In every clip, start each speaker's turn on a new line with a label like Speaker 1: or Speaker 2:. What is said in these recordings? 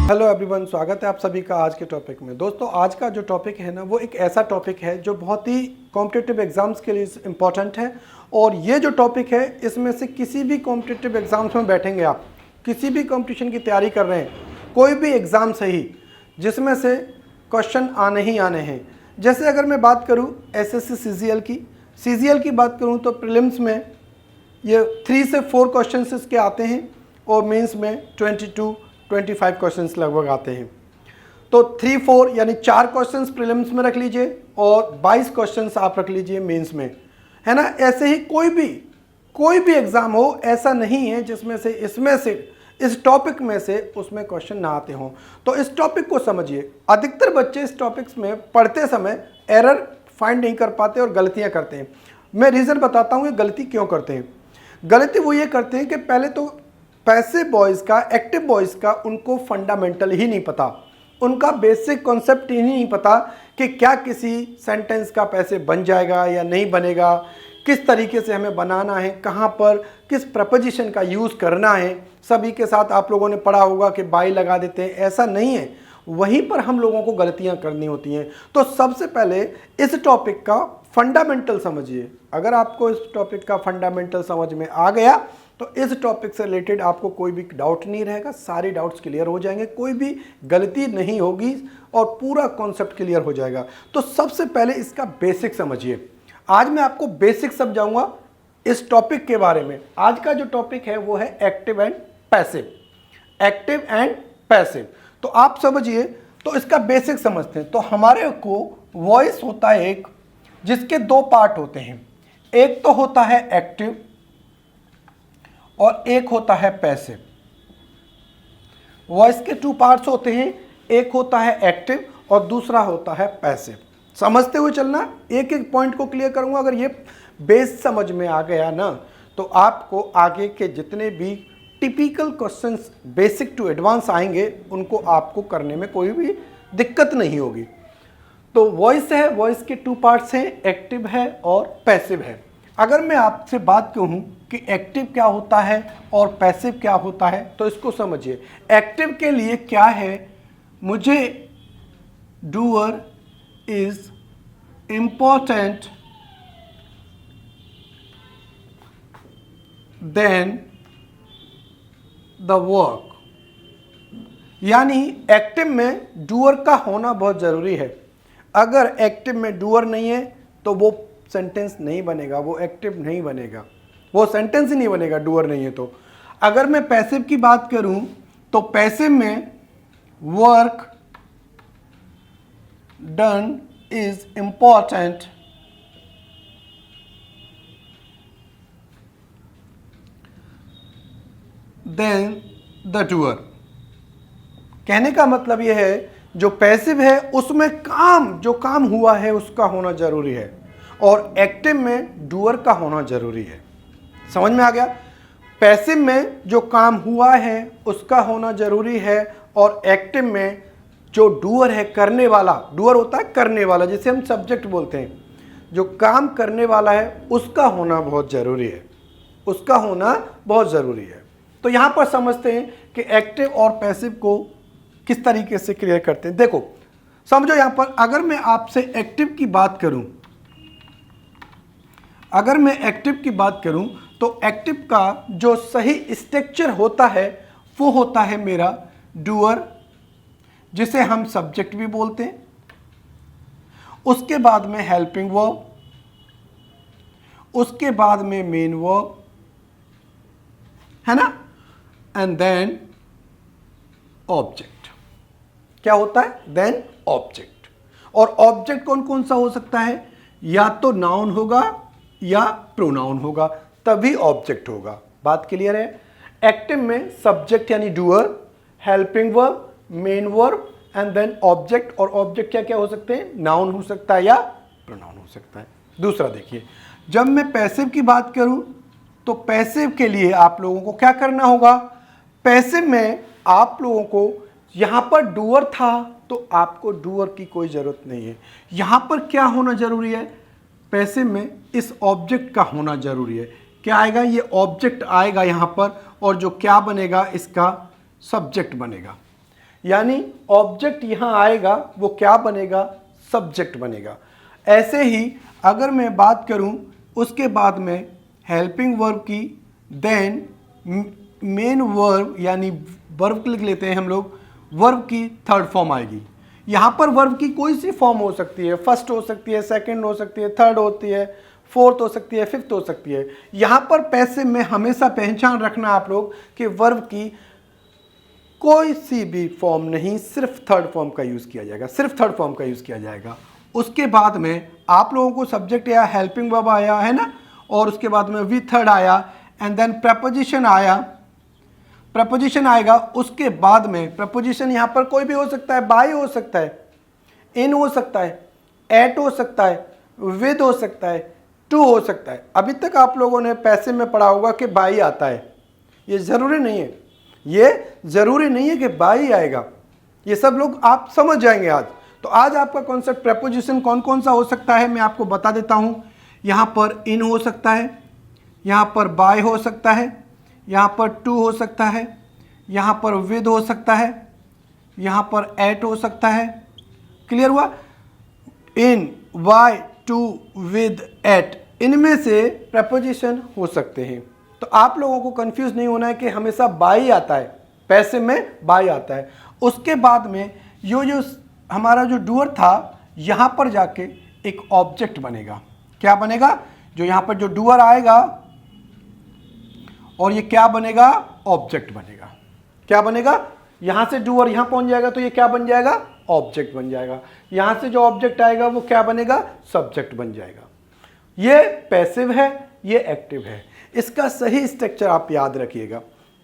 Speaker 1: Hello everyone, स्वागत है आप सभी का आज के टॉपिक में। दोस्तों, आज का जो टॉपिक है ना, वो एक ऐसा टॉपिक है जो बहुत ही कॉम्पिटिटिव एग्जाम्स के लिए इम्पॉर्टेंट है। और ये जो टॉपिक है, इसमें से किसी भी कॉम्पिटिटिव एग्जाम्स में बैठेंगे आप, किसी भी कंपटीशन की तैयारी कर रहे हैं, कोई भी एग्ज़ाम सही, जिसमें से क्वेश्चन आने ही आने हैं। जैसे अगर मैं बात करूँ एसएससी सीजीएल की बात करूँ तो प्रीलिम्स में ये 3 से 4 क्वेश्चन इसके आते हैं और मेंस में 22-25 क्वेश्चंस लगभग आते हैं। तो 3-4 यानी 4 क्वेश्चंस प्रीलिम्स में रख लीजिए और 22 क्वेश्चंस आप रख लीजिए मेंस में, है ना। ऐसे ही कोई भी एग्ज़ाम हो, ऐसा नहीं है जिसमें से इसमें से इस टॉपिक में से उसमें क्वेश्चन ना आते हों। तो इस टॉपिक को समझिए। अधिकतर बच्चे इस टॉपिक्स में पढ़ते समय एरर फाइंड नहीं कर पाते और गलतियाँ करते हैं। मैं रीज़न बताता हूँ ये गलती क्यों करते हैं। गलती वो ये करते हैं कि पहले तो पैसिव बॉयज़ का, एक्टिव बॉयज़ का उनको फंडामेंटल ही नहीं पता, उनका बेसिक कॉन्सेप्ट ही नहीं पता कि क्या किसी सेंटेंस का पैसिव बन जाएगा या नहीं बनेगा, किस तरीके से हमें बनाना है, कहाँ पर किस प्रपोजिशन का यूज़ करना है। सभी के साथ आप लोगों ने पढ़ा होगा कि बाई लगा देते हैं, ऐसा नहीं है। वहीं पर हम लोगों को गलतियाँ करनी होती हैं। तो सबसे पहले इस टॉपिक का फंडामेंटल समझिए। अगर आपको इस टॉपिक का फंडामेंटल समझ में आ गया तो इस टॉपिक से रिलेटेड आपको कोई भी डाउट नहीं रहेगा, सारे डाउट्स क्लियर हो जाएंगे, कोई भी गलती नहीं होगी और पूरा कॉन्सेप्ट क्लियर हो जाएगा। तो सबसे पहले इसका बेसिक समझिए। आज मैं आपको बेसिक समझाऊंगा इस टॉपिक के बारे में। आज का जो टॉपिक है वो है एक्टिव एंड पैसिव। तो आप समझिए, तो इसका बेसिक समझते हैं। तो हमारे को वॉइस होता है एक, जिसके 2 पार्ट होते हैं। एक तो होता है एक्टिव और एक होता है पैसिव। वॉइस के 2 पार्ट्स होते हैं, एक होता है एक्टिव और दूसरा होता है पैसिव। समझते हुए चलना, एक एक पॉइंट को क्लियर करूंगा। अगर ये बेस समझ में आ गया ना, तो आपको आगे के जितने भी typical questions basic to advance आएंगे, उनको आपको करने में कोई भी दिक्कत नहीं होगी। तो वॉइस है, वॉइस के 2 पार्ट्स हैं, एक्टिव है और पैसिव है। अगर मैं आपसे बात कहूँ कि एक्टिव क्या होता है और पैसिव क्या होता है, तो इसको समझिए। एक्टिव के लिए क्या है, मुझे doer is important then the work. यानी एक्टिव में डूअर का होना बहुत ज़रूरी है। अगर एक्टिव में डूअर नहीं है तो वो सेंटेंस नहीं बनेगा, वो एक्टिव नहीं बनेगा, वो सेंटेंस ही नहीं बनेगा, डूअर नहीं है तो। अगर मैं पैसिव की बात करूं तो पैसिव में work done is important than the doer. कहने का मतलब यह है, जो पैसिव है उसमें जो काम हुआ है उसका होना जरूरी है, और एक्टिव में डूअर का होना जरूरी है। समझ में आ गया। पैसिव में जो काम हुआ है उसका होना जरूरी है, और एक्टिव में जो डूअर है, करने वाला, डूअर होता है करने वाला, जिसे हम सब्जेक्ट बोलते हैं, जो काम करने वाला है उसका होना बहुत जरूरी है, उसका होना बहुत जरूरी है। तो यहां पर समझते हैं कि एक्टिव और पैसिव को किस तरीके से क्लियर करते हैं। देखो समझो, यहां पर अगर मैं आपसे एक्टिव की बात करूं, तो एक्टिव का जो सही स्ट्रक्चर होता है वो होता है मेरा डूअर, जिसे हम सब्जेक्ट भी बोलते हैं। उसके बाद में हेल्पिंग वर्ब, उसके बाद में मेन वर्ब, है ना, एंड देन ऑब्जेक्ट। क्या होता है? Then object. और ऑब्जेक्ट कौन कौन सा हो सकता है? या तो नाउन होगा या प्रोनाउन होगा, तभी ऑब्जेक्ट होगा। बात क्लियर है। एक्टिव में सब्जेक्ट यानी doer, helping verb, main verb and then object. और ऑब्जेक्ट क्या क्या हो सकते हैं? नाउन हो सकता है या प्रोनाउन हो सकता है। दूसरा देखिए, जब मैं पैसिव की बात करूं तो पैसिव के लिए आप लोगों को क्या करना होगा? पैसिव में आप लोगों को, यहां पर डूअर था तो आपको डूअर की कोई जरूरत नहीं है। यहां पर क्या होना जरूरी है? पैसिव में इस ऑब्जेक्ट का होना जरूरी है। क्या आएगा? ये ऑब्जेक्ट आएगा यहां पर, और जो क्या बनेगा? इसका सब्जेक्ट बनेगा। यानी ऑब्जेक्ट यहां आएगा वो क्या बनेगा, सब्जेक्ट बनेगा। ऐसे ही अगर मैं बात करूं उसके बाद में हेल्पिंग वर्ब की, देन मेन वर्ब यानी वर्ब लिख लेते हैं हम लोग, वर्ब की थर्ड फॉर्म आएगी। यहां पर वर्ब की कोई सी फॉर्म हो सकती है, फर्स्ट हो सकती है, सेकंड हो सकती है, थर्ड होती है, फोर्थ हो सकती है, फिफ्थ हो सकती है। यहां पर पैसिव में हमेशा पहचान रखना आप लोग कि वर्ब की कोई सी भी फॉर्म नहीं, सिर्फ थर्ड फॉर्म का यूज किया जाएगा, सिर्फ थर्ड फॉर्म का यूज किया जाएगा। उसके बाद में आप लोगों को सब्जेक्ट या हेल्पिंग वर्ब आया है ना, और उसके बाद में वी थर्ड आया, एंड देन प्रपोजिशन आया, प्रपोजिशन आएगा। उसके बाद में प्रपोजिशन यहां पर कोई भी हो सकता है, बाय हो सकता है, इन हो सकता है, एट हो सकता है, विद हो सकता है, टू हो सकता है। अभी तक आप लोगों ने पैसिव में पढ़ा होगा कि बाय आता है, ये जरूरी नहीं है, ये जरूरी नहीं है कि बाय आएगा, ये सब लोग आप समझ जाएंगे आज। तो आज आपका कॉन्सेप्ट प्रेपोजिशन कौन कौन सा हो सकता है मैं आपको बता देता हूं। यहां पर इन हो सकता है, यहां पर बाय हो सकता है, यहां पर टू हो सकता है, यहां पर विद हो सकता है, यहां पर एट हो सकता है। क्लियर हुआ? इन, बाय, टू, विद, एट, इनमें से प्रपोजिशन हो सकते हैं। तो आप लोगों को कंफ्यूज नहीं होना है कि हमेशा बाय आता है, पैसिव में बाय आता है। उसके बाद में जो हमारा जो डूअर था यहां पर जाके एक ऑब्जेक्ट बनेगा। क्या बनेगा? जो यहां पर जो डूअर आएगा और ये क्या बनेगा? ऑब्जेक्ट बनेगा। क्या बनेगा? यहां से डूअर यहां पहुंच जाएगा तो ये क्या बन जाएगा? ऑब्जेक्ट बन जाएगा। यहां से जो ऑब्जेक्ट आएगा वो क्या बनेगा? सब्जेक्ट बन जाएगा। ये पैसिव है, ये एक्टिव है। इसका सही स्ट्रक्चर आप याद रखिएगा।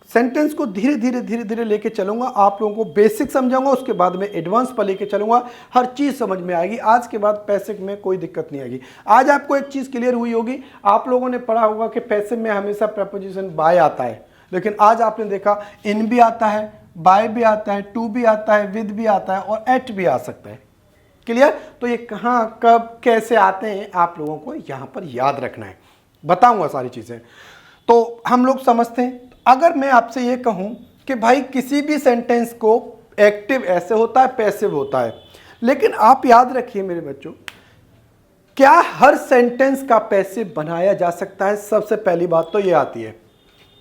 Speaker 1: सेंटेंस को धीरे धीरे धीरे धीरे लेके चलूंगा, आप लोगों को बेसिक समझाऊंगा, उसके बाद में एडवांस पर लेके चलूंगा, हर चीज समझ में आएगी। आज के बाद पैसिव में कोई दिक्कत नहीं आएगी। आज आपको एक चीज क्लियर हुई होगी, आप लोगों ने पढ़ा होगा कि पैसिव में हमेशा प्रपोजिशन बाय आता है, लेकिन आज आपने देखा इन भी आता है, बाय भी आता है, टू भी आता है, विद भी आता है और एट भी आ सकता है। क्लियर? तो ये कहाँ, कब, कैसे आते हैं आप लोगों को यहां पर याद रखना है, बताऊंगा सारी चीजें। तो हम लोग समझते हैं। अगर मैं आपसे ये कहूं कि भाई किसी भी सेंटेंस को एक्टिव ऐसे होता है, पैसिव होता है, लेकिन आप याद रखिए मेरे बच्चों, क्या हर सेंटेंस का पैसिव बनाया जा सकता है? सबसे पहली बात तो ये आती है,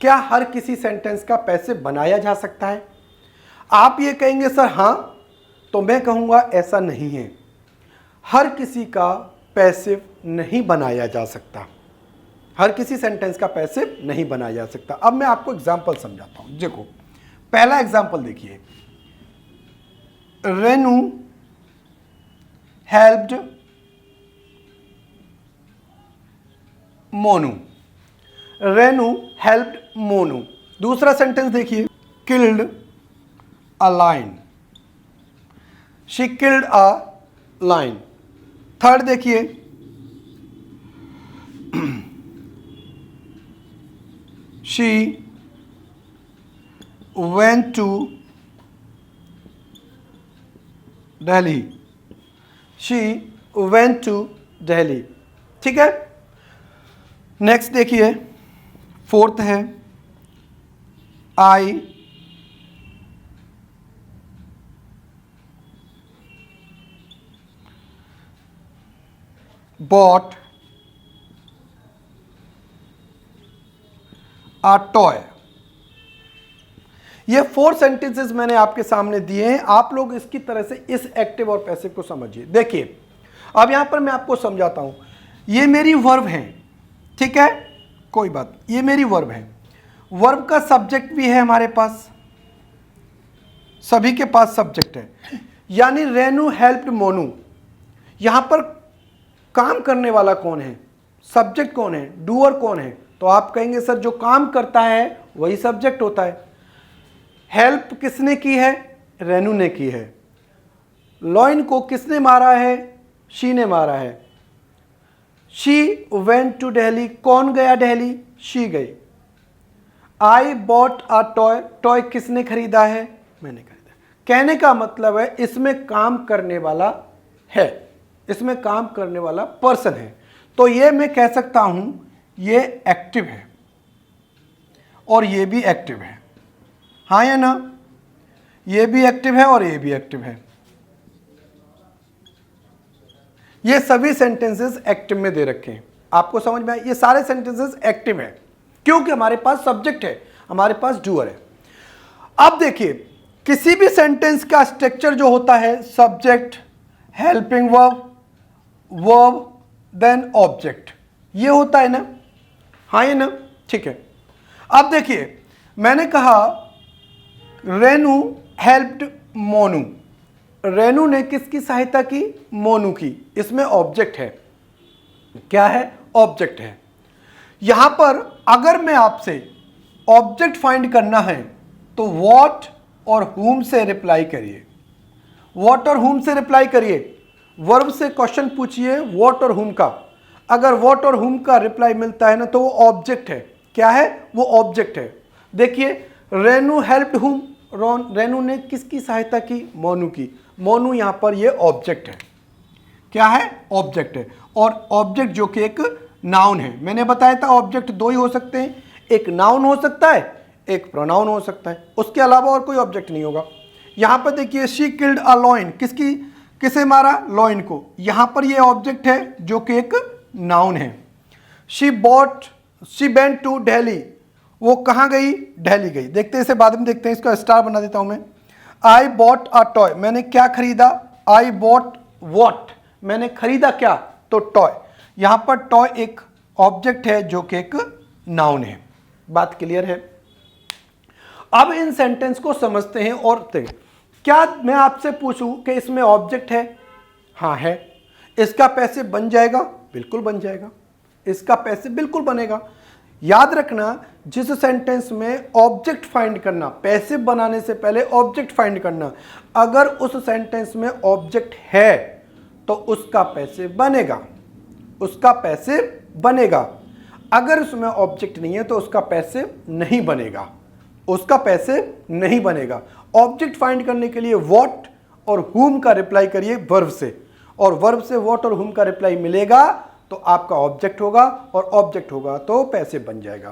Speaker 1: क्या हर किसी सेंटेंस का पैसिव बनाया जा सकता है? आप ये कहेंगे सर हां, तो मैं कहूंगा ऐसा नहीं है, हर किसी का पैसिव नहीं बनाया जा सकता, हर किसी सेंटेंस का पैसिव नहीं बनाया जा सकता। अब मैं आपको एग्जांपल समझाता हूं। देखो, पहला एग्जांपल देखिए, रेनू हेल्प्ड मोनू, रेनू हेल्प्ड मोनू। दूसरा सेंटेंस देखिए, killed a lion, she killed a lion. Third देखिए, she went to Delhi, she went to Delhi। ठीक है, नेक्स्ट देखिए, फोर्थ है, I bought a toy। ये 4 सेंटेंसेस मैंने आपके सामने दिए हैं, आप लोग इसकी तरह से इस एक्टिव और पैसिव को समझिए। देखिए, अब यहां पर मैं आपको समझाता हूं, ये मेरी वर्ब है, ठीक है, कोई बात, ये मेरी वर्ब है, वर्ब का सब्जेक्ट भी है हमारे पास, सभी के पास सब्जेक्ट है, यानी रेनू हेल्प्ड मोनू। यहां पर काम करने वाला कौन है? सब्जेक्ट कौन है? डूअर कौन है? तो आप कहेंगे सर जो काम करता है वही सब्जेक्ट होता है। हेल्प किसने की है? रेनू ने की है। लॉइन को किसने मारा है? शी ने मारा है। शी वेंट टू दिल्ली, कौन गया दिल्ली? शी गई। I bought a toy, toy किसने खरीदा है? मैंने खरीदा। कहने का मतलब है इसमें काम करने वाला है, इसमें काम करने वाला पर्सन है, तो ये मैं कह सकता हूं ये एक्टिव है और ये भी एक्टिव है, हाँ या ना? ये भी एक्टिव है और ये भी एक्टिव है। ये सभी सेंटेंसेस एक्टिव में दे रखे हैं। आपको समझ में आए? ये सारे सेंटेंसेस एक्टिव हैं क्योंकि हमारे पास सब्जेक्ट है, हमारे पास डूअर है। अब देखिए, किसी भी सेंटेंस का स्ट्रक्चर जो होता है, subject, helping verb, verb, then object, ये होता है ना? हाँ ये ना? ठीक है। अब देखिए, मैंने कहा रेनू हेल्प्ड मोनू। रेनू ने किसकी सहायता की? मोनू की। इसमें ऑब्जेक्ट है। क्या है? ऑब्जेक्ट है। यहां पर अगर मैं आपसे ऑब्जेक्ट फाइंड करना है तो व्हाट और हुम से रिप्लाई करिए। व्हाट और हुम से रिप्लाई करिए। वर्ब से क्वेश्चन पूछिए व्हाट और हुम का। अगर व्हाट और हुम का रिप्लाई मिलता है ना तो वो ऑब्जेक्ट है। क्या है? वो ऑब्जेक्ट है। देखिए, रेनू हेल्प्ड हुम, रेनू ने किसकी सहायता की? मोनू की। मोनू यहां पर ये ऑब्जेक्ट है। क्या है? ऑब्जेक्ट है। और ऑब्जेक्ट जो कि एक नाउन है। मैंने बताया था ऑब्जेक्ट दो ही हो सकते हैं, एक नाउन हो सकता है, एक प्रोनाउन हो सकता है, उसके अलावा और कोई ऑब्जेक्ट नहीं होगा। यहां पर देखिए, शी किल्ड अ लॉयन, किसे मारा? लॉयन को। यहां पर ये ऑब्जेक्ट है जो कि एक नाउन है। शी वेंट टू दिल्ली, वो कहां गई? दिल्ली गई। देखते हैं इसे, बाद में देखते हैं, इसका स्टार बना देता हूं मैं। आई बॉट अ टॉय, मैंने क्या खरीदा? आई बॉट वॉट, मैंने खरीदा क्या? तो टॉय। यहां पर टॉय एक ऑब्जेक्ट है जो कि एक नाउन है। बात क्लियर है? अब इन सेंटेंस को समझते हैं और देखें। क्या मैं आपसे पूछूं कि इसमें ऑब्जेक्ट है? हाँ है। इसका पैसे बन जाएगा? बिल्कुल बन जाएगा। इसका पैसे बिल्कुल बनेगा। याद रखना, जिस सेंटेंस में ऑब्जेक्ट फाइंड करना, पैसे बनाने से पहले ऑब्जेक्ट फाइंड करना, अगर उस सेंटेंस में ऑब्जेक्ट है तो उसका पैसे बनेगा, उसका पैसे बनेगा। अगर उसमें ऑब्जेक्ट नहीं है तो उसका पैसे नहीं बनेगा, उसका पैसे नहीं बनेगा। ऑब्जेक्ट फाइंड करने के लिए व्हाट और हुम का रिप्लाई करिए वर्ब से, और वर्ब से व्हाट और हुम का रिप्लाई मिलेगा तो आपका ऑब्जेक्ट होगा, और ऑब्जेक्ट होगा तो पैसे बन जाएगा।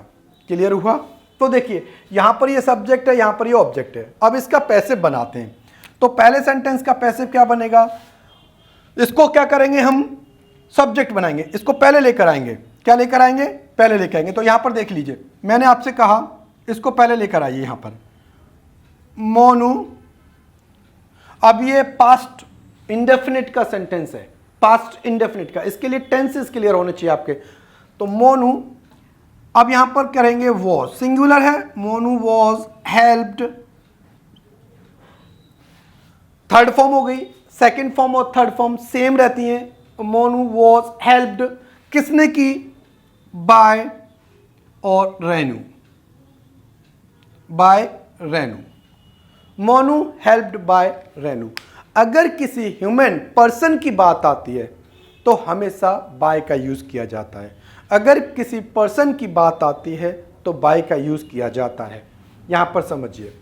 Speaker 1: क्लियर हुआ? तो देखिए, यहां पर ये सब्जेक्ट है, यहां पर ये ऑब्जेक्ट है। अब इसका पैसे बनाते हैं। तो पहले सेंटेंस का पैसे क्या बनेगा? इसको क्या करेंगे हम? सब्जेक्ट बनाएंगे। इसको पहले लेकर आएंगे। क्या लेकर आएंगे? पहले लेकर आएंगे। तो यहां पर देख लीजिए, मैंने आपसे कहा इसको पहले लेकर आइए। यहां पर मोनू, अब ये पास्ट इंडेफिनिट का सेंटेंस है, पास्ट इंडेफिनिट का, इसके लिए टेंसेस क्लियर होने चाहिए आपके। तो मोनू, अब यहां पर करेंगे वॉज, सिंगुलर है। Monu was helped, third form हो गई। सेकंड फॉर्म और थर्ड फॉर्म सेम रहती हैं। मोनू वॉज हेल्प्ड, किसने की? बाय और Renu, by Renu. Monu helped by Renu. अगर किसी ह्यूमन पर्सन की बात आती है तो हमेशा बाय का यूज किया जाता है। अगर किसी पर्सन की बात आती है तो बाय का यूज किया जाता है। यहां पर समझिए,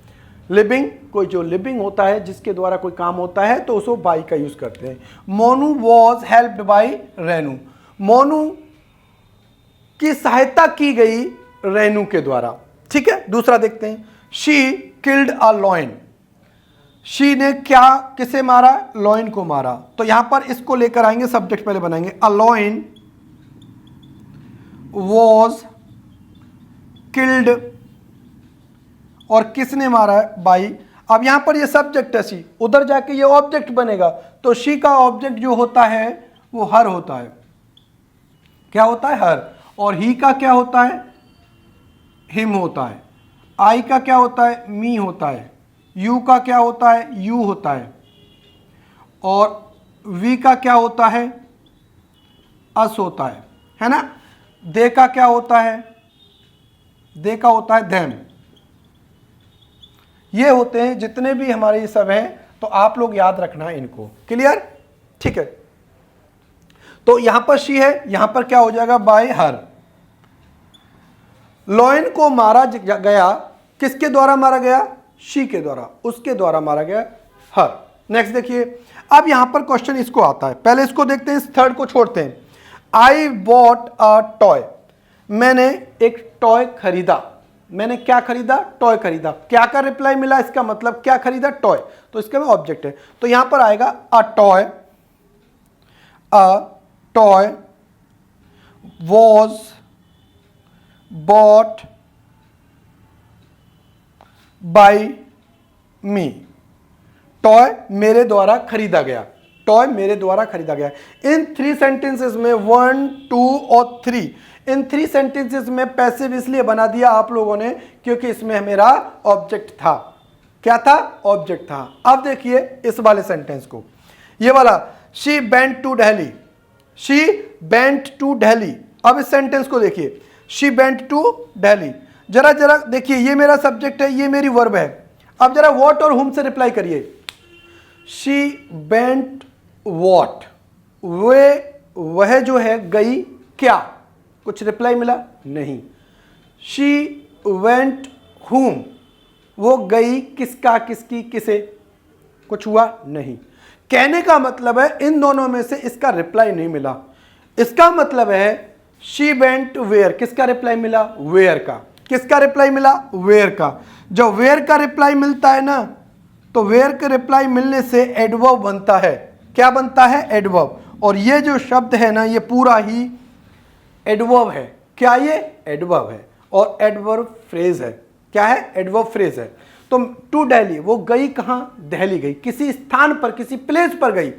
Speaker 1: लिविंग, कोई जो लिविंग होता है, जिसके द्वारा कोई काम होता है, तो उसको बाय का यूज करते हैं। Monu was helped by Renu, Monu की सहायता की गई रेनू के द्वारा। ठीक है, दूसरा देखते हैं। She killed a lion, she ने क्या, किसे मारा? लॉयन को मारा। तो यहां पर इसको लेकर आएंगे, सब्जेक्ट पहले बनाएंगे। अ लॉयन वॉज किल्ड, और किसने मारा है? बाई। अब यहां पर ये सब्जेक्ट है शी, उधर जाके ये ऑब्जेक्ट बनेगा। तो शी का ऑब्जेक्ट जो होता है वो हर होता है। क्या होता है? हर। और ही का क्या होता है? हिम होता है। आई का क्या होता है? मी होता है। यू का क्या होता है? यू होता है। और वी का क्या होता है? अस होता है ना? दे का क्या होता है? दे का होता है देम। ये होते हैं जितने भी हमारे ये सब हैं, तो आप लोग याद रखना है इनको। क्लियर? ठीक है। तो यहां पर शी है, यहां पर क्या हो जाएगा? बाय हर। लॉयन को मारा गया, किसके द्वारा मारा गया? शी के द्वारा, उसके द्वारा मारा गया, हर। नेक्स्ट देखिए, अब यहां पर क्वेश्चन इसको आता है, पहले इसको देखते हैं, इस थर्ड को छोड़ते हैं। आई बॉट अ टॉय, मैंने एक टॉय खरीदा। मैंने क्या खरीदा, टॉय खरीदा। क्या का रिप्लाई मिला, इसका मतलब क्या खरीदा, टॉय, तो इसका में ऑब्जेक्ट है। तो यहां पर आएगा a toy was bought by me. Toy मेरे द्वारा खरीदा गया, टॉय मेरे द्वारा खरीदा गया। इन 3 सेंटेंसेस में 1, 2 और 3, इन 3 सेंटेंसेस में पैसिव इसलिए बना दिया आप लोगों ने क्योंकि इसमें मेरा ऑब्जेक्ट था। क्या था, ऑब्जेक्ट था। अब देखिए इस वाले सेंटेंस को, ये वाला she went to Delhi, she went to Delhi. अब इस सेंटेंस को देखिए, शी वेंट टू दिल्ली। जरा जरा देखिए, ये मेरा सब्जेक्ट है, ये मेरी वर्ब है। अब जरा व्हाट और हुम से रिप्लाई करिए। शी वेंट व्हाट, वह जो है गई, क्या, कुछ रिप्लाई मिला नहीं। शी वेंट हुम, वो गई किसका, किसकी, किसे, कुछ हुआ नहीं। कहने का मतलब है इन दोनों में से इसका रिप्लाई नहीं मिला। इसका मतलब है शी वेंट वेयर, किसका रिप्लाई मिला, वेयर का। किसका रिप्लाई मिला, वेयर का। जब वेयर का रिप्लाई मिलता है ना, तो वेयर का रिप्लाई मिलने से एडवर्ब बनता है। क्या बनता है, एडवर्ब। और ये जो शब्द है ना, ये पूरा ही एडवर्ब है। क्या ये, एडवर्ब है और एडवर्ब फ्रेज है। क्या है, एडवर्ब फ्रेज है। तो टू दिल्ली, वो गई कहां, दिल्ली गई, किसी स्थान पर, किसी प्लेस पर गई।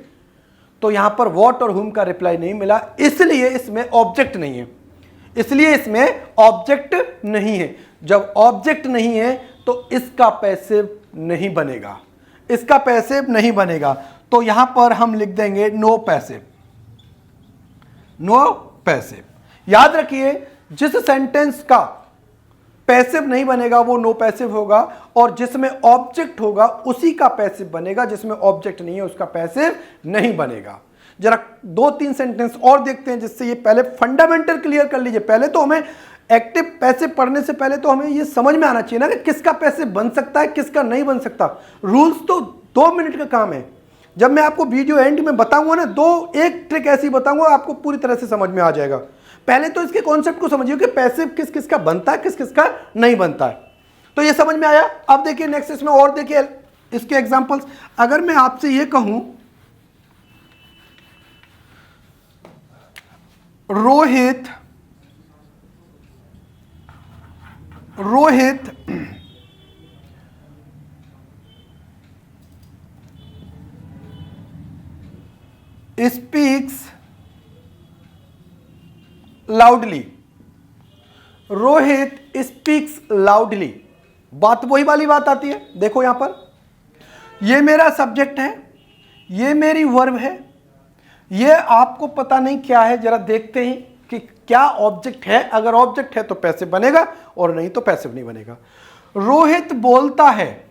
Speaker 1: तो यहां पर व्हाट और हुम का रिप्लाई नहीं मिला, इसलिए इसमें ऑब्जेक्ट नहीं है। इसलिए इसमें ऑब्जेक्ट नहीं है। जब ऑब्जेक्ट नहीं है तो इसका पैसिव नहीं बनेगा, इसका पैसिव नहीं बनेगा। तो यहां पर हम लिख देंगे नो पैसिव, नो पैसिव। याद रखिए, जिस सेंटेंस का पैसिव नहीं बनेगा वो नो पैसिव होगा, और जिसमें ऑब्जेक्ट होगा उसी का पैसिव बनेगा। जिसमें ऑब्जेक्ट नहीं है उसका पैसिव नहीं बनेगा। जरा 2-3 सेंटेंस और देखते हैं, जिससे ये पहले फंडामेंटल क्लियर कर लीजिए। पहले तो हमें एक्टिव पैसिव पढ़ने से पहले तो हमें ये समझ में आना चाहिए ना कि किसका पैसिव बन सकता है, किसका नहीं बन सकता। रूल्स तो 2 मिनट का काम है। जब मैं आपको वीडियो एंड में बताऊंगा ना, एक ट्रिक ऐसी बताऊंगा, आपको पूरी तरह से समझ में आ जाएगा। पहले तो इसके कॉन्सेप्ट को समझिए कि पैसिव किस किस का बनता है, किस किस का नहीं बनता है। तो ये समझ में आया। अब देखिए नेक्स्ट इसमें और देखिए इसके एग्जांपल्स। अगर मैं आपसे ये कहूं Rohit speaks loudly, Rohit speaks loudly. बात वही वाली बात आती है। देखो यहां पर ये मेरा सब्जेक्ट है, ये मेरी वर्ब है, ये आपको पता नहीं क्या है। जरा देखते हैं कि क्या ऑब्जेक्ट है। अगर ऑब्जेक्ट है तो पैसिव बनेगा और नहीं तो पैसिव नहीं बनेगा। रोहित बोलता है,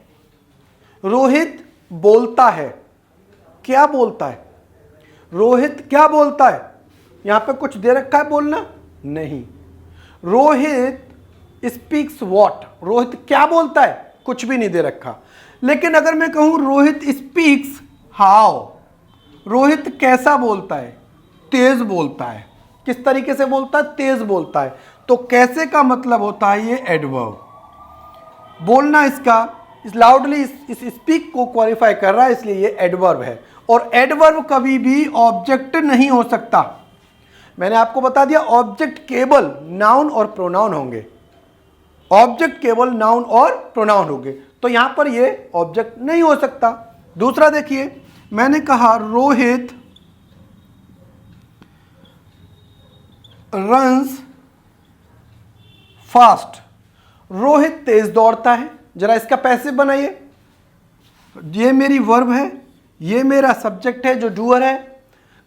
Speaker 1: रोहित बोलता है, क्या बोलता है, रोहित क्या बोलता है। यहां पे कुछ दे रखा है बोलना, नहीं। रोहित स्पीक्स व्हाट, रोहित क्या बोलता है, कुछ भी नहीं दे रखा। लेकिन अगर मैं कहूं रोहित स्पीक्स हाउ, रोहित कैसा बोलता है, तेज बोलता है। किस तरीके से बोलता है, तेज बोलता है। तो कैसे का मतलब होता है ये एडवर्ब। बोलना इसका, इस लाउडली इस स्पीक को क्वालिफाई कर रहा है, इसलिए ये एडवर्ब है। और एडवर्ब कभी भी ऑब्जेक्ट नहीं हो सकता। मैंने आपको बता दिया ऑब्जेक्ट केवल नाउन और प्रोनाउन होंगे, ऑब्जेक्ट केवल नाउन और प्रोनाउन होंगे। तो यहां पर ये ऑब्जेक्ट नहीं हो सकता। दूसरा देखिए, मैंने कहा रोहित रन्स फास्ट, रोहित तेज दौड़ता है। जरा इसका पैसिव बनाइए। ये मेरी वर्ब है, ये मेरा सब्जेक्ट है जो डूअर है,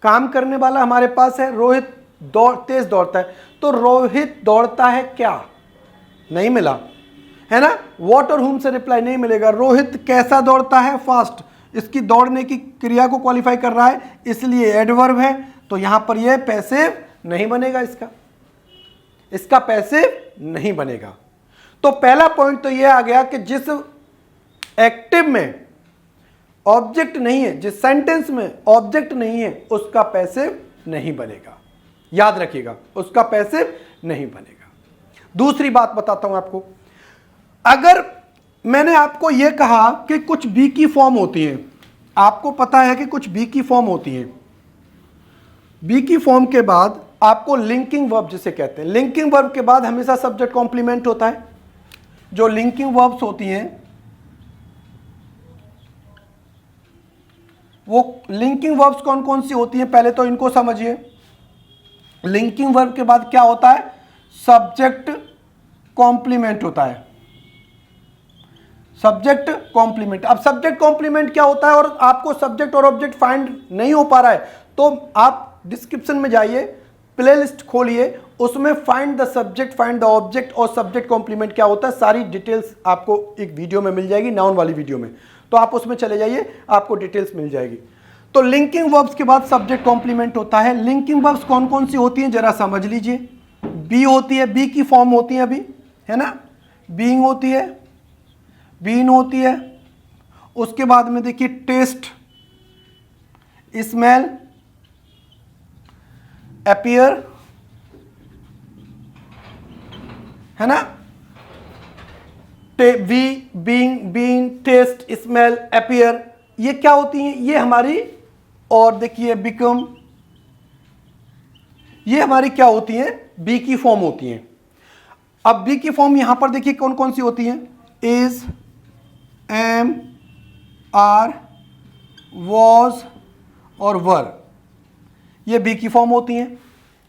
Speaker 1: काम करने वाला हमारे पास है। रोहित तेज दौड़ता है, तो रोहित दौड़ता है क्या, नहीं मिला है ना। व्हाट और हुम से रिप्लाई नहीं मिलेगा। रोहित कैसा दौड़ता है, फास्ट, इसकी दौड़ने की क्रिया को क्वालिफाई कर रहा है, इसलिए एडवर्ब है। तो यहां पर यह पैसिव नहीं बनेगा, इसका पैसिव नहीं बनेगा। तो पहला पॉइंट तो यह आ गया कि जिस एक्टिव में ऑब्जेक्ट नहीं है, जिस सेंटेंस में ऑब्जेक्ट नहीं है, उसका पैसिव नहीं बनेगा। याद रखिएगा, उसका पैसिव नहीं बनेगा। दूसरी बात बताता हूं आपको, अगर मैंने आपको यह कहा कि कुछ बी की फॉर्म होती है, आपको पता है कि कुछ बी की फॉर्म होती है, बी की फॉर्म के बाद आपको लिंकिंग वर्ब जिसे कहते हैं, लिंकिंग वर्ब के बाद हमेशा सब्जेक्ट कॉम्प्लीमेंट होता है। जो लिंकिंग वर्ब्स होती हैं वो लिंकिंग वर्ब्स कौन कौन सी होती हैं, पहले तो इनको समझिए। लिंकिंग वर्ब के बाद क्या होता है, सब्जेक्ट कॉम्प्लीमेंट होता है, सब्जेक्ट कॉम्प्लीमेंट। अब सब्जेक्ट कॉम्प्लीमेंट क्या होता है, और आपको सब्जेक्ट और ऑब्जेक्ट फाइंड नहीं हो पा रहा है तो आप डिस्क्रिप्शन में जाइए, प्लेलिस्ट खोलिए, उसमें find the subject, find the object और सब्जेक्ट कॉम्प्लीमेंट क्या होता है, सारी डिटेल्स आपको एक वीडियो में मिल जाएगी, नाउन वाली वीडियो में, तो आप उसमें चले जाइए, आपको डिटेल्स मिल जाएगी। तो लिंकिंग वर्ब्स के बाद सब्जेक्ट कॉम्प्लीमेंट होता है। लिंकिंग वर्ब्स कौन कौन सी होती हैं जरा समझ लीजिए। बी होती है, बी की फॉर्म होती है अभी, है ना, बीइंग होती है, बीन होती है, उसके बाद में देखिए टेस्ट, स्मेल, अपीयर, है ना, be, being, been, taste, smell, appear, ये क्या होती हैं, ये हमारी, और देखिए बिकम, ये हमारी क्या होती हैं, बी की फॉर्म होती हैं। अब बी की फॉर्म यहां पर देखिए कौन कौन सी होती हैं, इज, एम, आर, वॉज और वर, ये बी की फॉर्म होती हैं,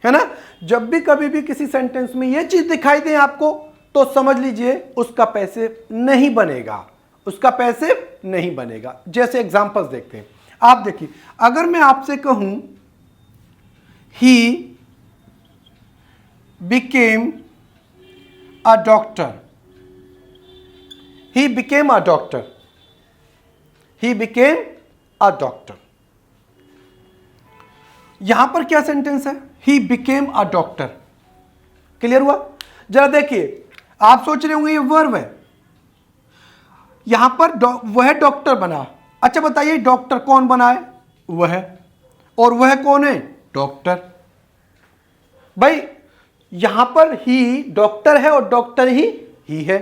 Speaker 1: है ना। जब भी कभी भी किसी सेंटेंस में ये चीज दिखाई दे आपको तो समझ लीजिए उसका पैसिव नहीं बनेगा, उसका पैसिव नहीं बनेगा। जैसे एग्जांपल्स देखते हैं, आप देखिए, अगर मैं आपसे कहूं he became a doctor, he became a doctor, he became a doctor, यहां पर क्या सेंटेंस है, he became a doctor, clear हुआ। जरा देखिए, आप सोच रहे होंगे ये वर्ब है, यहां पर वह डॉक्टर बना। अच्छा बताइए डॉक्टर कौन बना है, वह, और वह कौन है, डॉक्टर। भाई यहां पर ही डॉक्टर है और डॉक्टर ही है,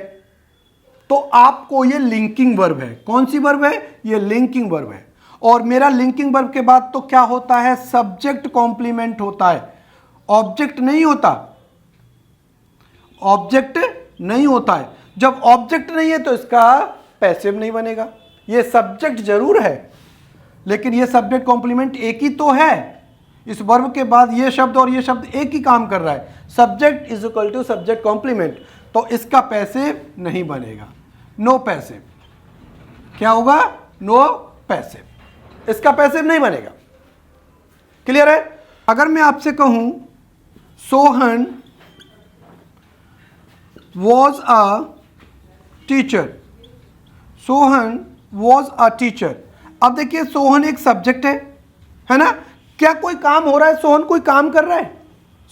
Speaker 1: तो आपको ये लिंकिंग वर्ब है। कौन सी वर्ब है, ये लिंकिंग वर्ब है। और मेरा लिंकिंग वर्ब के बाद तो क्या होता है, सब्जेक्ट कॉम्प्लीमेंट होता है, ऑब्जेक्ट नहीं होता, ऑब्जेक्ट नहीं होता है। जब ऑब्जेक्ट नहीं है तो इसका पैसिव नहीं बनेगा। ये सब्जेक्ट जरूर है लेकिन ये सब्जेक्ट कॉम्प्लीमेंट एक ही तो है। इस वर्ब के बाद ये शब्द और ये शब्द एक ही काम कर रहा है, subject is equal to subject complement, तो इसका पैसिव नहीं बनेगा, नो पैसिव। क्या होगा, नो पैसिव, इसका पैसिव नहीं बनेगा। क्लियर है। अगर मैं आपसे कहूं Sohan was a teacher, Sohan was a teacher. अब देखिए सोहन एक सब्जेक्ट है ना, क्या कोई काम हो रहा है, सोहन कोई काम कर रहा है,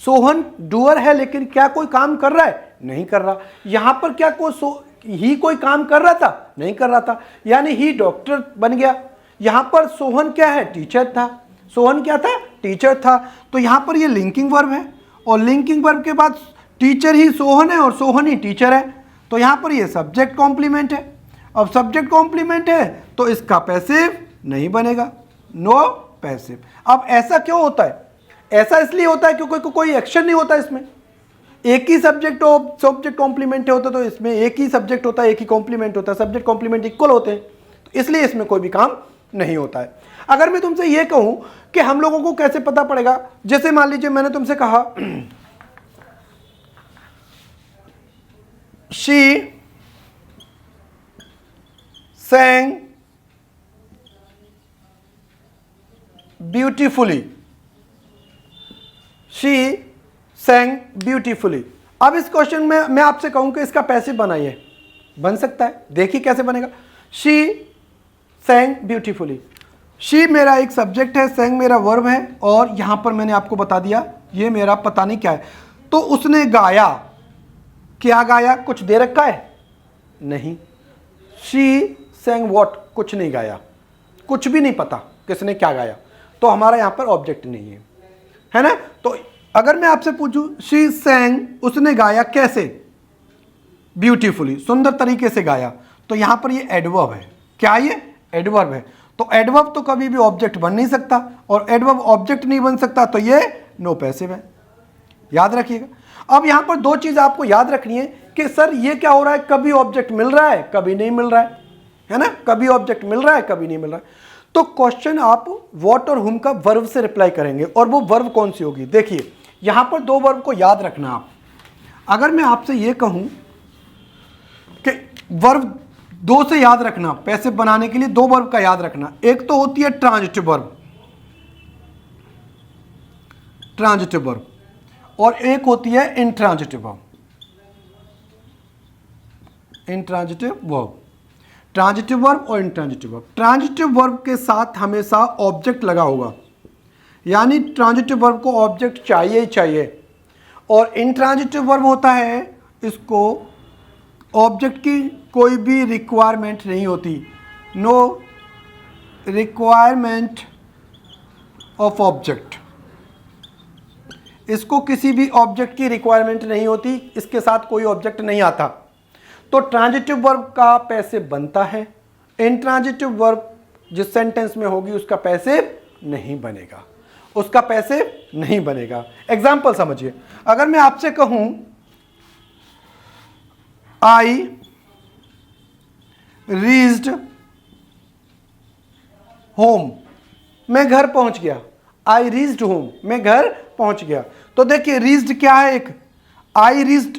Speaker 1: सोहन डूअर है लेकिन क्या कोई काम कर रहा है, नहीं कर रहा। यहां पर क्या ही कोई काम कर रहा था, नहीं कर रहा था, यानी ही डॉक्टर बन गया। यहां पर सोहन क्या है, टीचर था, सोहन क्या था, टीचर था। तो यहां पर ये लिंकिंग वर्ब है और लिंकिंग वर्ब के बाद टीचर ही सोहन है और सोहन ही टीचर है, तो यहां पर ये सब्जेक्ट कॉम्प्लीमेंट है। अब सब्जेक्ट कॉम्प्लीमेंट है तो इसका पैसिव नहीं बनेगा, नो पैसिव। अब ऐसा क्यों होता है, ऐसा इसलिए होता है क्योंकि कोई एक्शन नहीं होता इसमें, एक ही सब्जेक्ट सब्जेक्ट कॉम्प्लीमेंट होता है, तो इसमें एक ही सब्जेक्ट होता है, एक ही कॉम्प्लीमेंट होता है, सब्जेक्ट कॉम्प्लीमेंट इक्वल होते हैं, तो इसलिए इसमें कोई भी काम नहीं होता है। अगर मैं तुमसे यह कहूं कि हम लोगों को कैसे पता पड़ेगा, जैसे मान लीजिए मैंने तुमसे कहा she sang beautifully, she sang beautifully। अब इस क्वेश्चन में मैं आपसे कहूं कि इसका पैसिव बनाइए, बन सकता है, देखिए कैसे बनेगा। she sang beautifully, she मेरा एक सब्जेक्ट है, sang मेरा वर्ब है, और यहां पर मैंने आपको बता दिया ये मेरा पता नहीं क्या है। तो उसने गाया, क्या गाया, कुछ दे रखा है, नहीं। she sang what, कुछ नहीं गाया, कुछ भी नहीं पता किसने क्या गाया, तो हमारा यहां पर ऑब्जेक्ट नहीं है ना। तो अगर मैं आपसे पूछूं शी sang, उसने गाया कैसे, ब्यूटीफुली, सुंदर तरीके से गाया, तो यहां पर ये एडवर्ब है। क्या ये एडवर्ब है? तो एडवर्ब तो कभी भी ऑब्जेक्ट बन नहीं सकता, और एडवर्ब ऑब्जेक्ट नहीं बन सकता तो ये नो पैसिव है, याद रखिएगा। अब यहां पर दो चीज आपको याद रखनी है कि सर ये क्या हो रहा है, कभी ऑब्जेक्ट मिल रहा है कभी नहीं मिल रहा है ना, कभी ऑब्जेक्ट मिल रहा है कभी नहीं मिल रहा है। तो क्वेश्चन आप व्हाट और हुम का वर्ब से रिप्लाई करेंगे, और वो वर्ब कौन सी होगी? देखिए यहां पर दो वर्ब को याद रखना आप। अगर मैं आपसे ये कहूं कि वर्ब दो से याद रखना, पैसिव बनाने के लिए दो वर्ब का याद रखना, एक तो होती है ट्रांजिटिव वर्ब, ट्रांजिटिव वर्ब, और एक होती है intransitive verb, intransitive verb, transitive verb और इंट्रांजिटिव वर्ब। ट्रांजिटिव वर्ब के साथ हमेशा ऑब्जेक्ट लगा होगा, यानी ट्रांजिटिव वर्ब को ऑब्जेक्ट चाहिए ही चाहिए, और इंट्रांजिटिव वर्ब होता है इसको ऑब्जेक्ट की कोई भी रिक्वायरमेंट नहीं होती, नो रिक्वायरमेंट ऑफ ऑब्जेक्ट, इसको किसी भी ऑब्जेक्ट की रिक्वायरमेंट नहीं होती, इसके साथ कोई ऑब्जेक्ट नहीं आता, तो ट्रांजिटिव वर्ब का पैसिव बनता है। इंट्रांजिटिव वर्ब जिस सेंटेंस में होगी उसका पैसिव नहीं बनेगा, उसका पैसिव नहीं बनेगा। एग्जाम्पल समझिए, अगर मैं आपसे कहूं आई रीच्ड होम, मैं घर पहुंच गया, आई रीच्ड होम, मैं घर पहुंच गया। तो देखिए रीच्ड क्या है, एक आई रीच्ड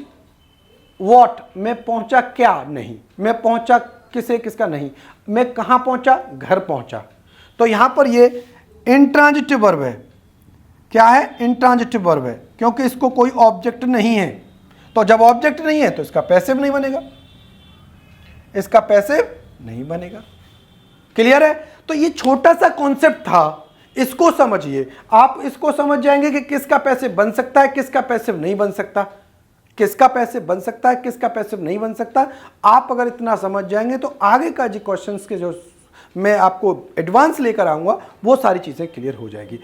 Speaker 1: व्हाट, मैं पहुंचा क्या, नहीं, मैं पहुंचा किसे, किसका नहीं, मैं कहां पहुंचा, घर पहुंचा। तो यहां पर ये इंट्रांजिटिव वर्ब है। क्या है? इंट्रांजिटिव वर्ब है, क्योंकि इसको कोई ऑब्जेक्ट नहीं है, तो जब ऑब्जेक्ट नहीं है तो इसका पैसिव नहीं बनेगा, इसका पैसिव नहीं बनेगा। क्लियर है? तो ये छोटा सा कॉन्सेप्ट था, इसको समझिए, आप इसको समझ जाएंगे कि किसका पैसिव बन सकता है, किसका पैसिव नहीं बन सकता, किसका पैसिव बन सकता है, किसका पैसिव नहीं बन सकता। आप अगर इतना समझ जाएंगे तो आगे का जो क्वेश्चंस के जो मैं आपको एडवांस लेकर आऊंगा वो सारी चीजें क्लियर हो जाएगी।